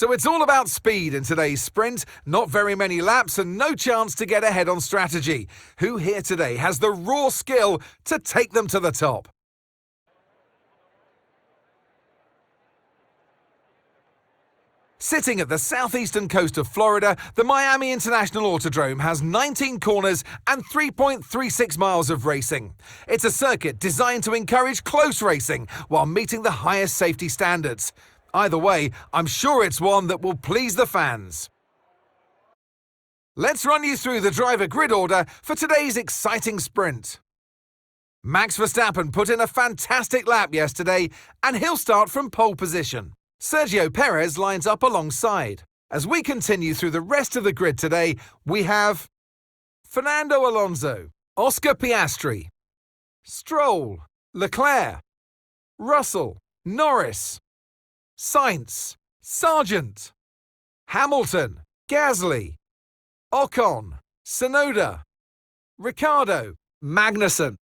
So it's all about speed in today's sprint, not very many laps and no chance to get ahead on strategy. Who here today has the raw skill to take them to the top? Sitting at the southeastern coast of Florida, the Miami International Autodrome has 19 corners and 3.36 miles of racing. It's a circuit designed to encourage close racing while meeting the highest safety standards. Either way, I'm sure it's one that will please the fans. Let's run you through the driver grid order for today's exciting sprint. Max Verstappen put in a fantastic lap yesterday, and he'll start from pole position. Sergio Perez lines up alongside. As we continue through the rest of the grid today, we have Fernando Alonso, Oscar Piastri, Stroll, Leclerc, Russell, Norris, Sainz, Sargeant, Hamilton, Gasly, Ocon, Tsunoda, Ricciardo, Magnussen,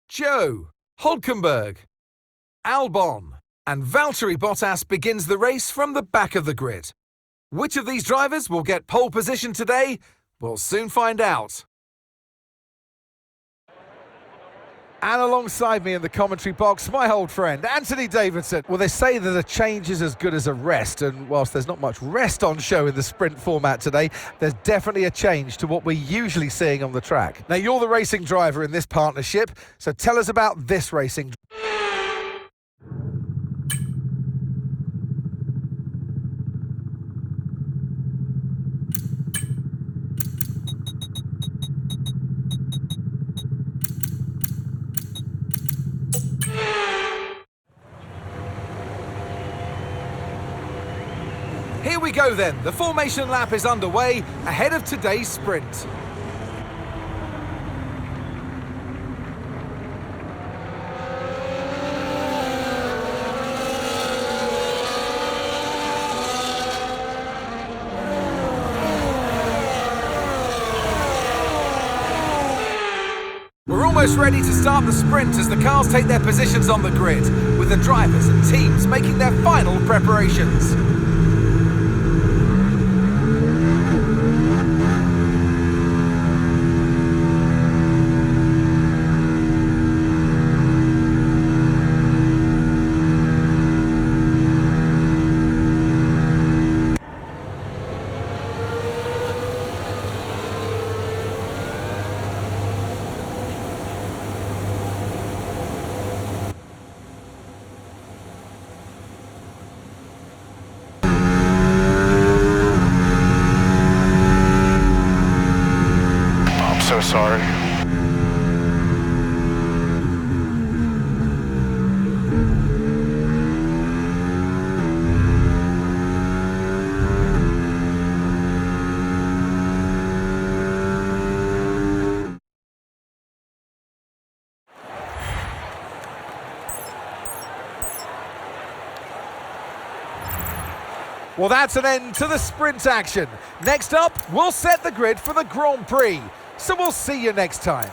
Joe, Hülkenberg, Albon, and Valtteri Bottas begins the race from the back of the grid. Which of these drivers will get pole position today? We'll soon find out. And alongside me in the commentary box, my old friend, Anthony Davidson. Well, they say that a change is as good as a rest, and whilst there's not much rest on show in the sprint format today, there's definitely a change to what we're usually seeing on the track. Now, you're the racing driver in this partnership, so tell us about this racing. Here we go then, the formation lap is underway ahead of today's sprint. We're almost ready to start the sprint as the cars take their positions on the grid, with the drivers and teams making their final preparations. So sorry. Well, that's an end to the sprint action. Next up, we'll set the grid for the Grand Prix. So we'll see you next time.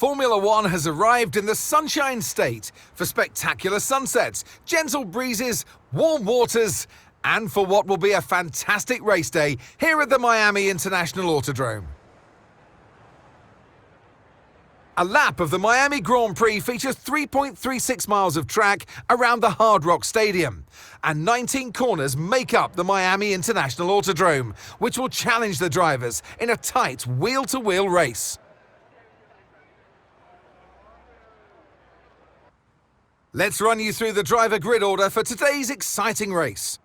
Formula One has arrived in the Sunshine State for spectacular sunsets, gentle breezes, warm waters, and for what will be a fantastic race day here at the Miami International Autodrome. A lap of the Miami Grand Prix features 3.36 miles of track around the Hard Rock Stadium, and 19 corners make up the Miami International Autodrome, which will challenge the drivers in a tight wheel-to-wheel race. Let's run you through the driver grid order for today's exciting race.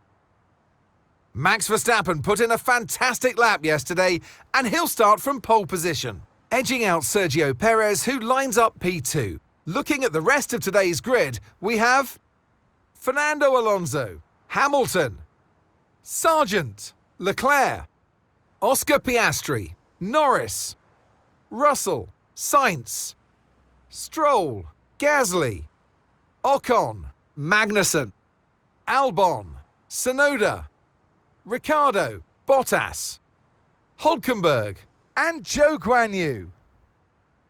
Max Verstappen put in a fantastic lap yesterday, and he'll start from pole position, edging out Sergio Perez, who lines up P2. Looking at the rest of today's grid, we have Fernando Alonso, Hamilton, Sargeant, Leclerc, Oscar Piastri, Norris, Russell, Sainz, Stroll, Gasly, Ocon, Magnussen, Albon, Tsunoda, Ricciardo, Bottas, Hülkenberg, and Zhou Guanyu.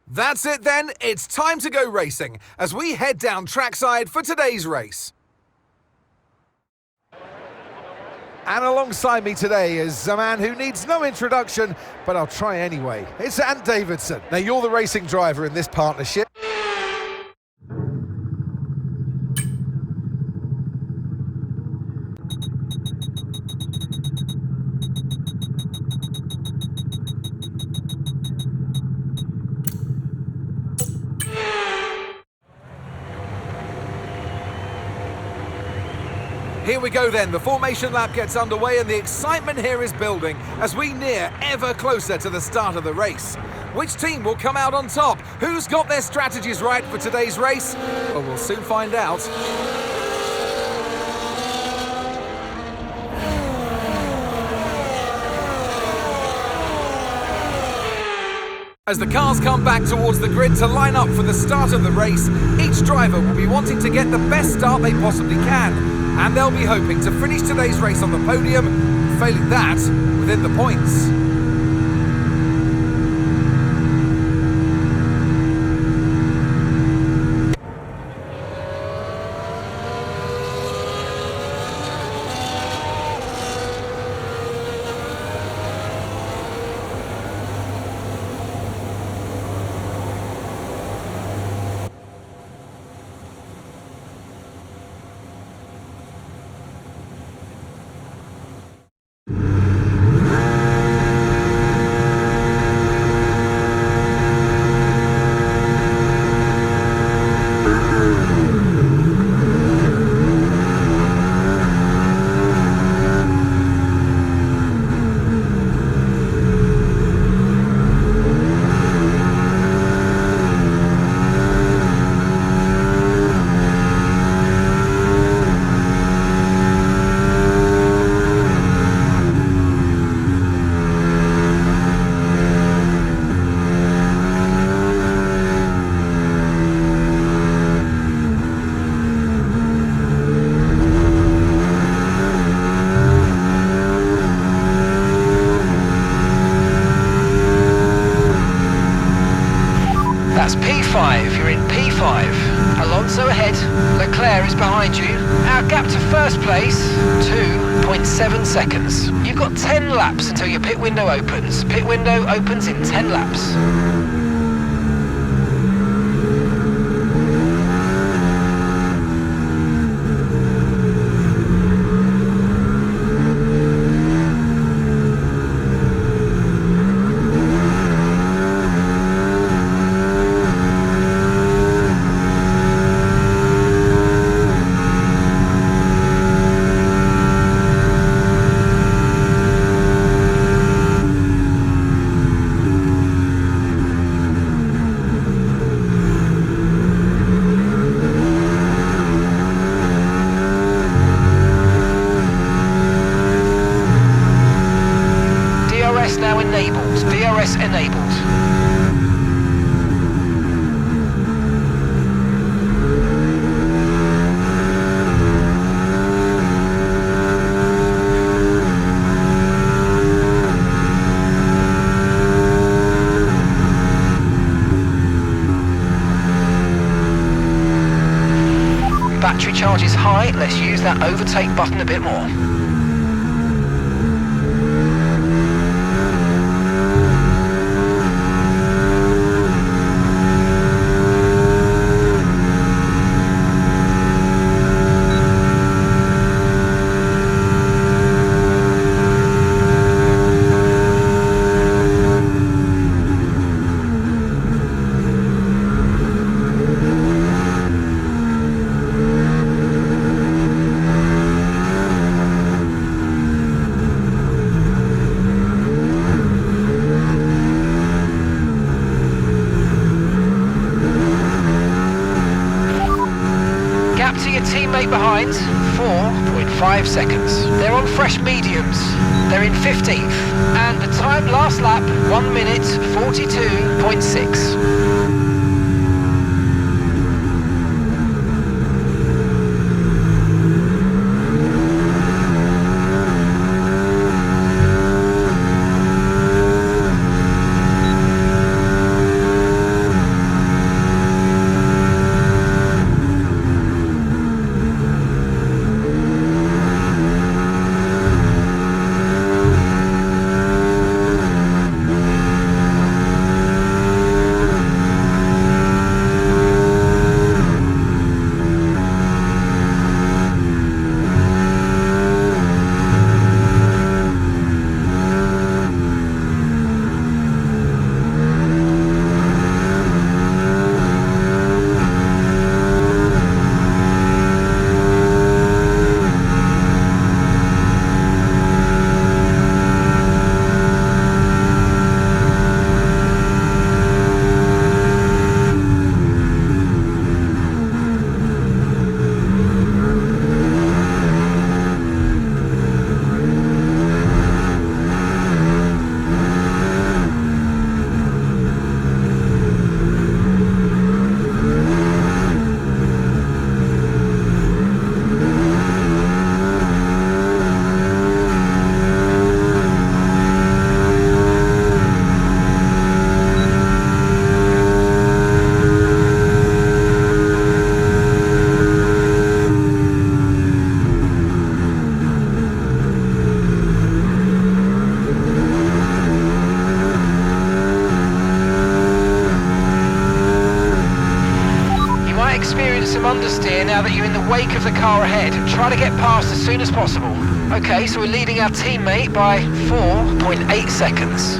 That's it then, it's time to go racing as we head down trackside for today's race. And alongside me today is a man who needs no introduction, but I'll try anyway. It's Ant Davidson. Now you're the racing driver in this partnership. Here we go then, the formation lap gets underway and the excitement here is building as we near ever closer to the start of the race. Which team will come out on top? Who's got their strategies right for today's race? Well, we'll soon find out. As the cars come back towards the grid to line up for the start of the race, each driver will be wanting to get the best start they possibly can. And they'll be hoping to finish today's race on the podium, failing that, within the points. That's P5, you're in P5. Alonso ahead, Leclerc is behind you. Our gap to first place, 2.7 seconds. You've got 10 laps until your pit window opens. Pit window opens in 10 laps. Now enabled, DRS enabled. charge is high, let's use that overtake button a bit more. To your teammate behind, 4.5 seconds. They're on fresh mediums. They're in 15th. And the time last lap, 1 minute 42.6. Some understeer now that you're in the wake of the car ahead. Try to get past as soon as possible. Okay, so we're leading our teammate by 4.8 seconds.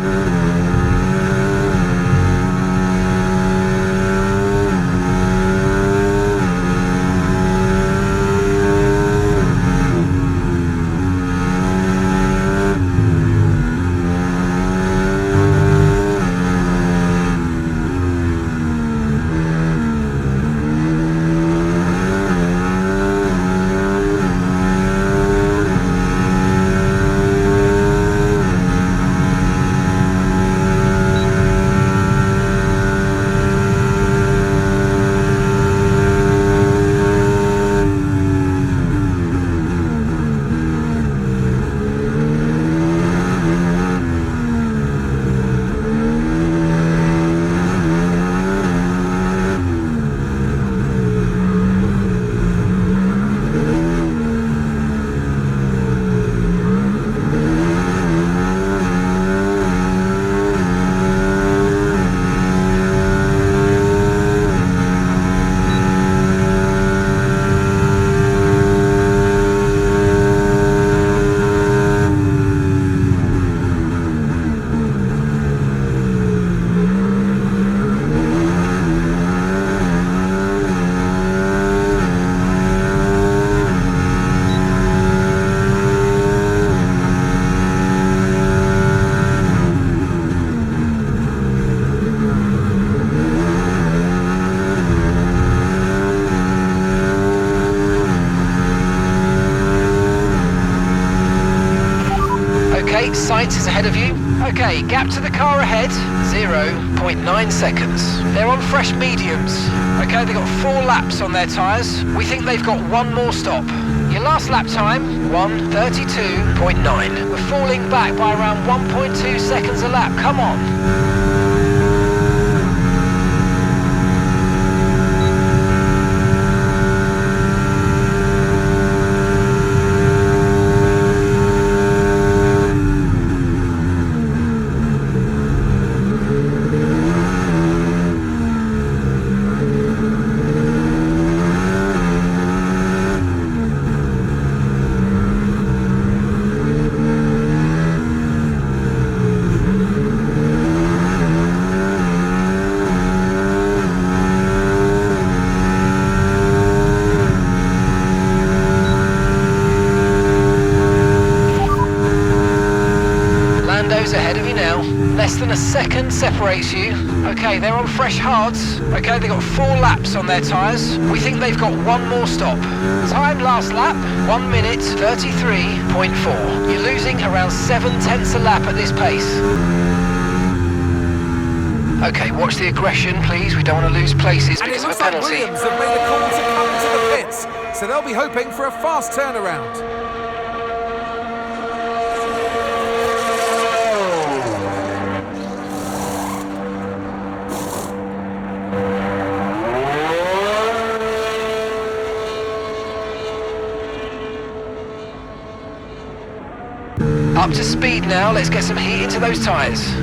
Sight is ahead of you. Okay, gap to the car ahead, 0.9 seconds. They're on fresh mediums. Okay, they've got 4 laps on their tyres. We think they've got 1 more stop. Your last lap time, 1:32.9. We're falling back by around 1.2 seconds a lap. Come on. Less than a second separates you. Okay, they're on fresh hards. Okay, they've got 4 laps on their tyres. We think they've got one more stop. Time last lap, 1 minute 33.4. You're losing around 7/10 a lap at this pace. Okay, watch the aggression, please. We don't want to lose places And it because of a looks like penalty. Williams have made a call to come into the pits, so they'll be hoping for a fast turnaround. Up to speed now, let's get some heat into those tyres.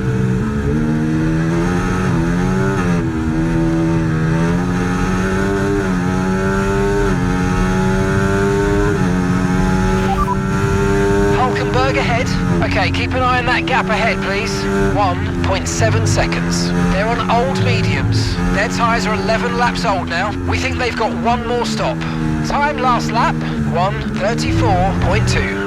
Ahead. Okay, keep an eye on that gap ahead, please. 1.7 seconds. They're on old mediums. Their tyres are 11 laps old now. We think they've got one more stop. Time last lap, 1:34.2.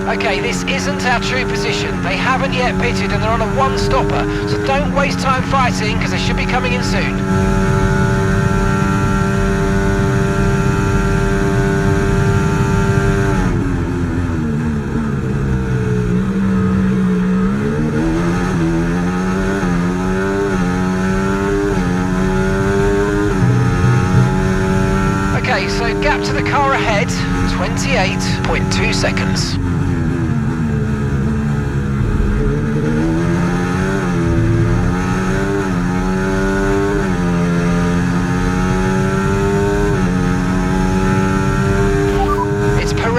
Okay, this isn't our true position. They haven't yet pitted and they're on a one-stopper, so don't waste time fighting because they should be coming in soon. Okay, so gap to the car ahead, 28.2 seconds.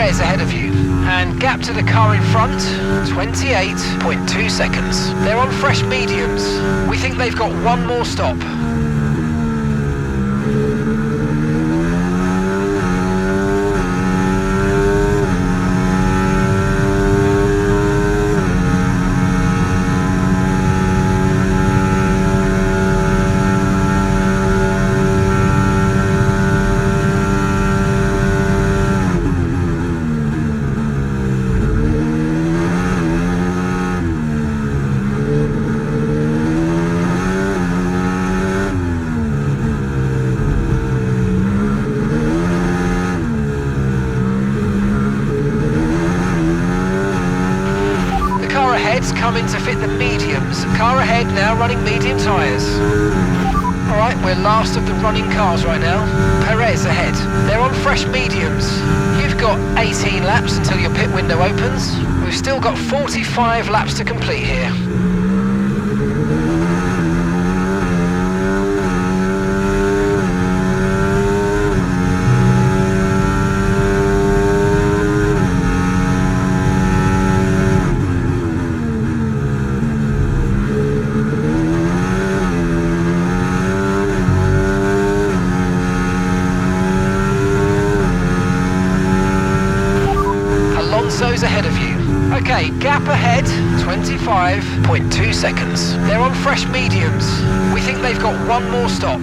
Ahead of you, and gap to the car in front, 28.2 seconds. They're on fresh mediums. We think they've got one more stop. Coming to fit the mediums. Car ahead now running medium tyres. Alright, we're last of the running cars right now. Perez ahead. They're on fresh mediums. You've got 18 laps until your pit window opens. We've still got 45 laps to complete here. Alonso's ahead of you. Okay, gap ahead, 25.2 seconds. They're on fresh mediums. We think they've got one more stop.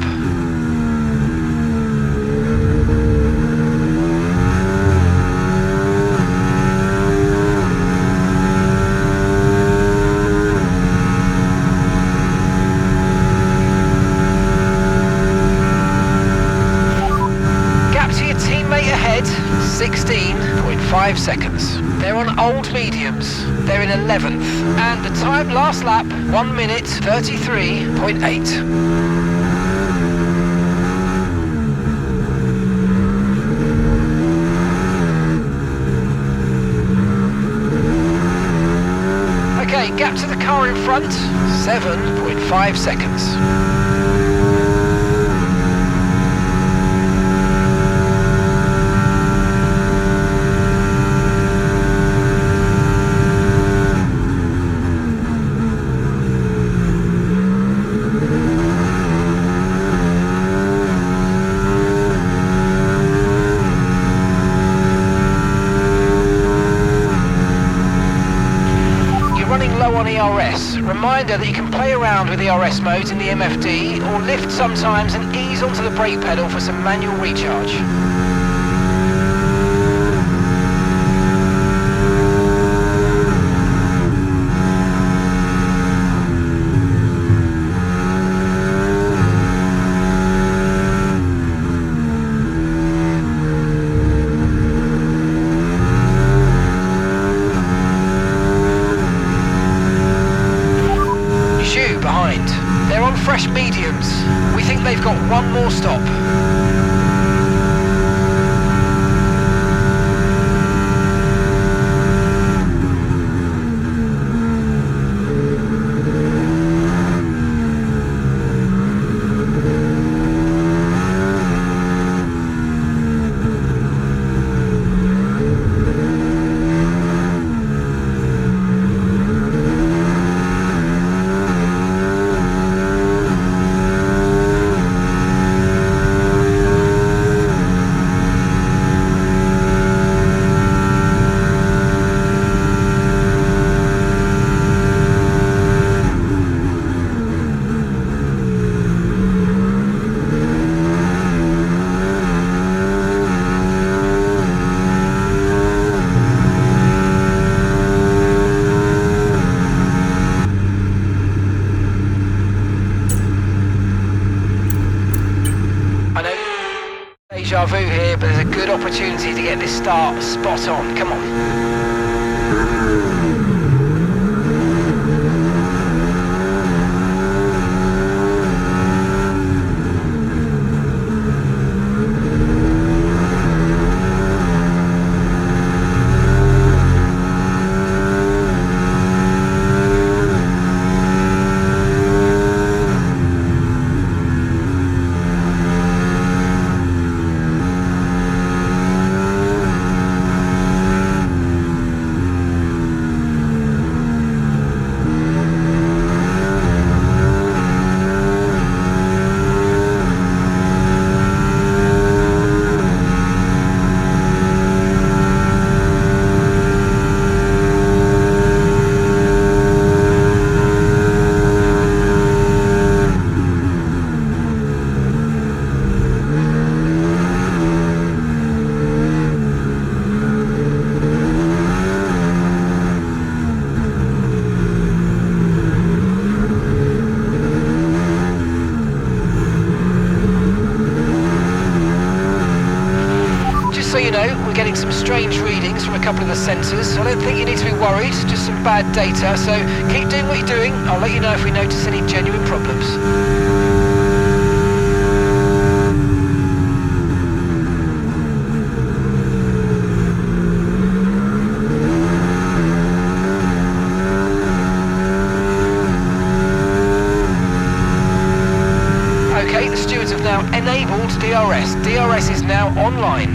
Gap to your teammate ahead, 16.5 seconds. They're on old mediums. They're in 11th. And the time last lap, 1 minute 33.8. Okay, gap to the car in front, 7.5 seconds. on ERS. Reminder that you can play around with ERS modes in the MFD or lift sometimes and ease onto the brake pedal for some manual recharge. Behind. They're on fresh mediums. We think they've got one more stop. Deja vu here, but there's a good opportunity to get this start spot on. Come on. So you know, we're getting some strange readings from a couple of the sensors. I don't think you need to be worried, just some bad data, so keep doing what you're doing. I'll let you know if we notice any genuine problems. Okay, the stewards have now enabled DRS. DRS is now online.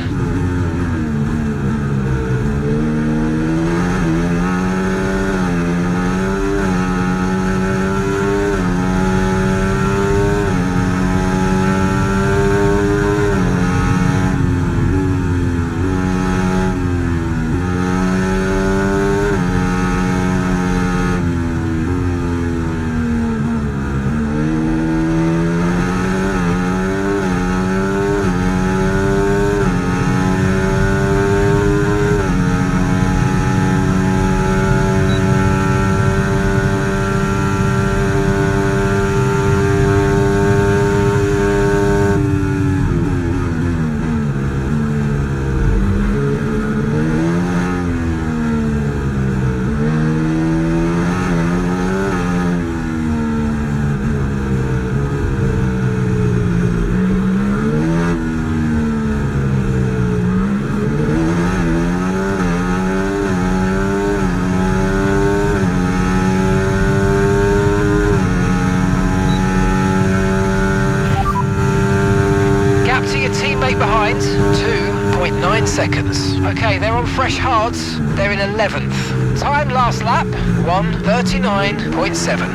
Behind, 2.9 seconds. Okay, they're on fresh hards. They're in 11th. Time last lap, 1:39.7.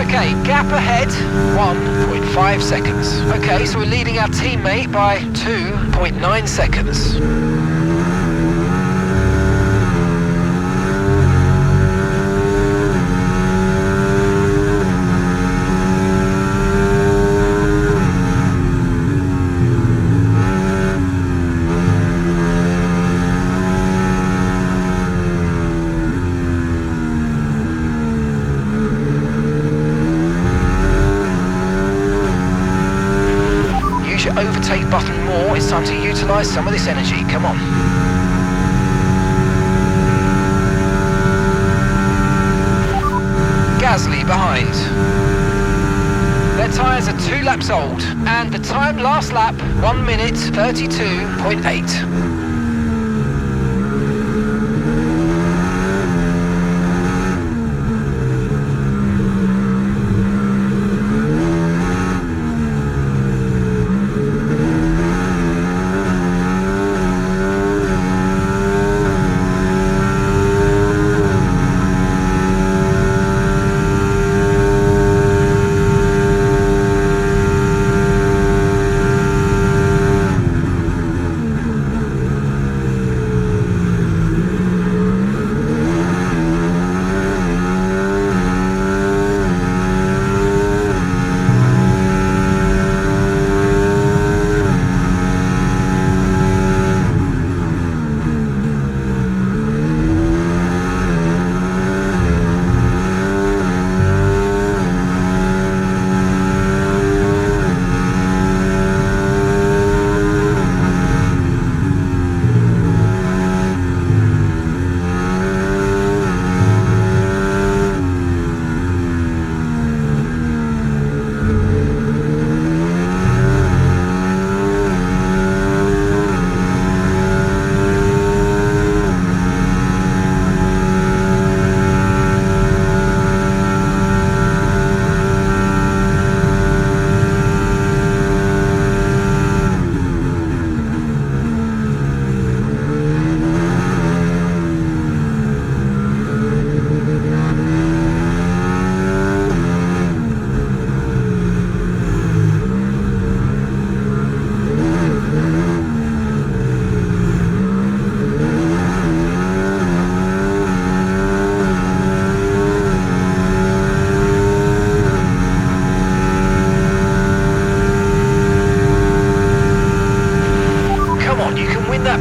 Okay, gap gap ahead, 1.5 seconds. Okay, so we're leading our teammate by 2.9 seconds. Overtake button more, it's time to utilise some of this energy, come on. Gasly behind. Their tyres are 2 laps old, and the time last lap, 1 minute 32.8.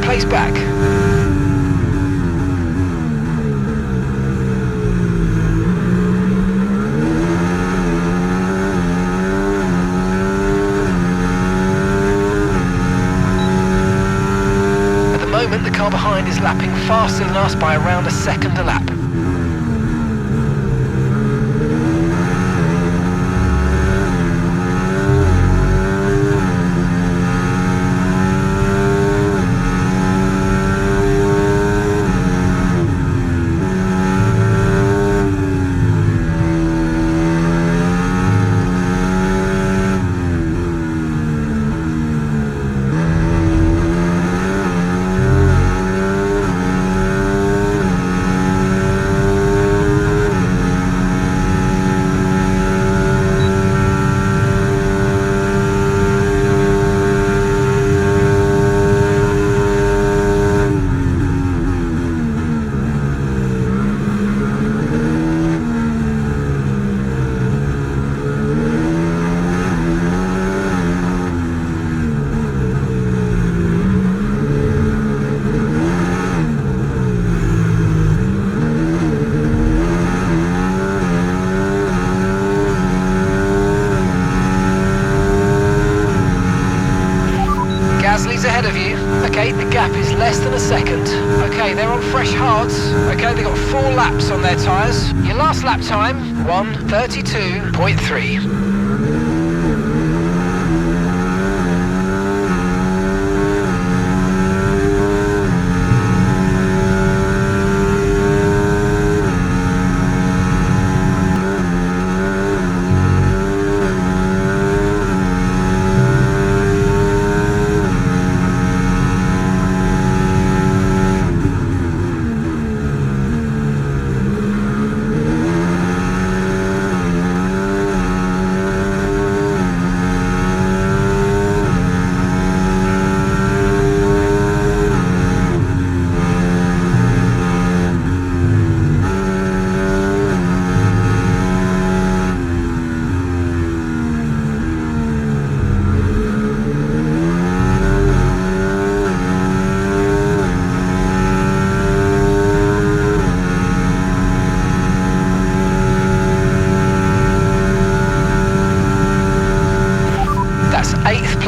Place back. At the moment, the car behind is lapping faster than us by around a second a lap. Gasly's ahead of you. Okay, the gap is less than a second. Okay, they're on fresh hards. Okay, they've got 4 laps on their tyres. Your last lap time, 1:32.3.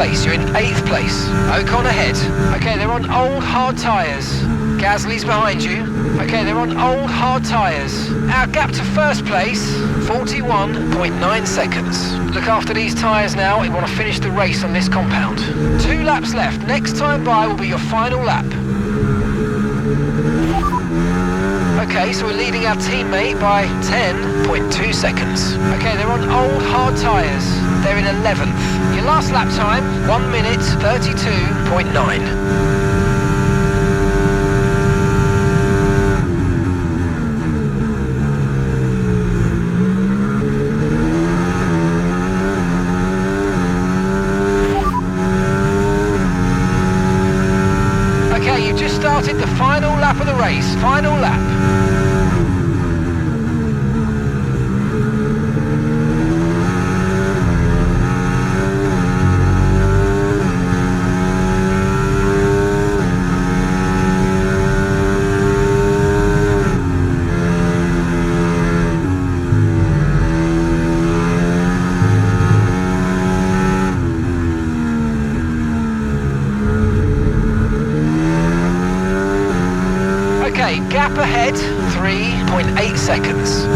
place. You're in 8th place. Ocon ahead. Okay, they're on old hard tyres. Gasly's behind you. Okay, they're on old hard tyres. Our gap to first place, 41.9 seconds. Look after these tyres now. We want to finish the race on this compound. 2 laps left. Next time by will be your final lap. Okay, so we're leading our teammate by 10.2 seconds. Okay, they're on old hard tyres. They're in 11th. Your last lap time, 1 minute 32.9. Started the final lap of the race. Final lap. Gap ahead, 3.8 seconds.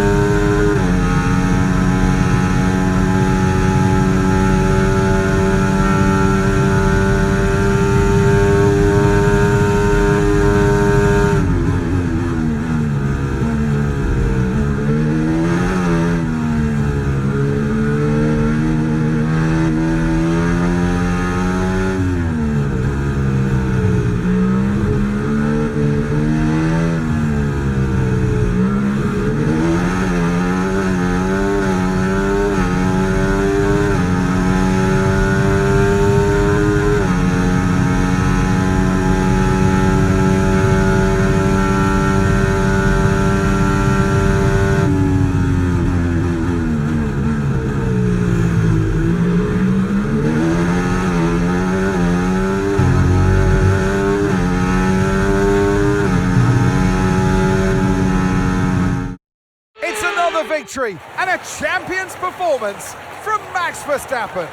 Victory and a champion's performance from Max Verstappen.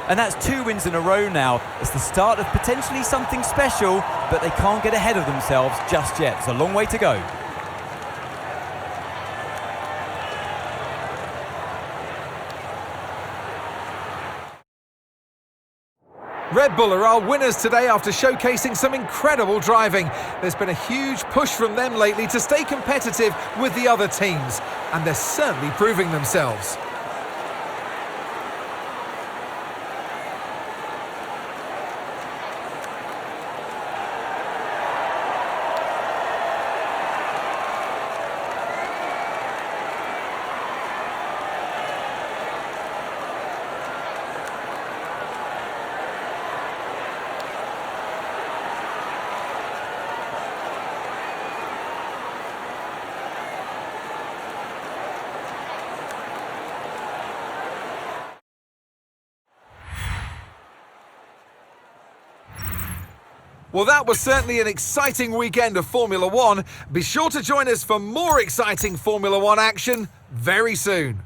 And that's 2 wins in a row now. It's the start of potentially something special, but they can't get ahead of themselves just yet. It's a long way to go. Red Bull are our winners today after showcasing some incredible driving. There's been a huge push from them lately to stay competitive with the other teams, and they're certainly proving themselves. Well, that was certainly an exciting weekend of Formula One. Be sure to join us for more exciting Formula One action very soon.